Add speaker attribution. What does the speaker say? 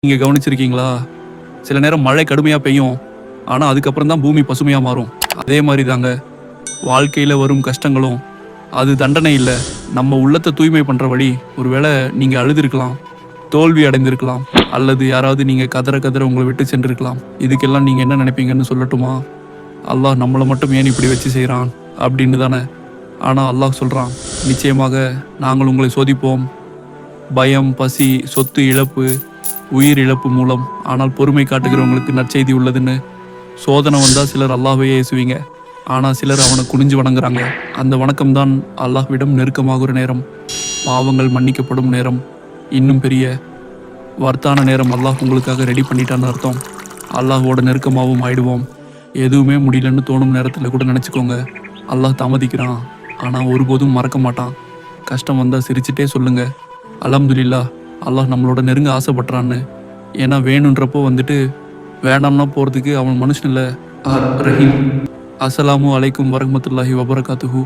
Speaker 1: நீங்க கவனிச்சிருக்கீங்களா? சில நேரம் மழை கடுமையா பெய்யும். ஆனா, அதுக்கப்புறம் தான் பூமி பசுமையா மாறும். அதே மாரி தாங்க, வாழ்க்கையில வரும் கஷ்டங்களும், அது தண்டனை இல்ல. நம்ம உள்ளத்த தூய்மை பண்ற வழி. ஒருவேள நீங்க அழுதிருக்கலாம், தோல்வி அடைந்திருக்கலாம், அல்லது யாராவது நீங்க கதற கதற உங்கள விட்டு சென்றிருக்கலாம். இதுக்கெல்லாம் நீங்க என்ன நினைப்பீங்கன்னு சொல்லட்டுமா? அல்லாஹ் நம்மள மட்டும் ஏன் இப்படி வச்சு செய்றான்? அப்படின்னு தானே. ஆனா அல்லாஹ் சொல்றான், நிச்சயமாக நாங்கள் உங்களை சோதிப்போம். பயம், பசி, சொத்து இழப்பு, உயிர் இழப்பு மூலம். ஆனால் பொறுமை காட்டுகிறவங்களுக்கு நற்செய்தி உள்ளதுன்னு. சோதனை வந்தா சிலர் அல்லாஹ்வையே ஏசுவீங்க. ஆனா சிலர் அவனை குனிஞ்சு வணங்குறாங்க. அந்த வணக்கம்தான் அல்லாஹ்விடம் நெருக்கமாகுற நேரம், பாவங்கள் மன்னிக்கப்படும் நேரம், இன்னும் பெரிய வர்த்தான நேரம் அல்லாஹ் உங்களுக்காக ரெடி பண்ணிட்டான்னு அர்த்தம். அல்லாஹ்வோட நெருக்கமாகவும் ஆயிடுவோம். எதுவுமே முடியலன்னு தோணும் நேரத்தில் கூட நினச்சிக்கோங்க, அல்லாஹ் தாமதிக்கிறான், ஆனால் ஒருபோதும் மறக்க மாட்டான். கஷ்டம் வந்தால் சிரிச்சிட்டே சொல்லுங்க, அல்ஹம்துலில்லாஹ், அல்லாஹ் நம்மளோட நெருங்க ஆசைப்பட்றான்னு. ஏன்னா வேணுன்றப்போ வந்துட்டு வேண்டாம்னா போகிறதுக்கு அவன் மனுஷன் இல்லை, ரஹீம். அஸ்ஸலாமு அலைக்கும் வரஹ்மத்துல்லாஹி வபரகாத்துஹு.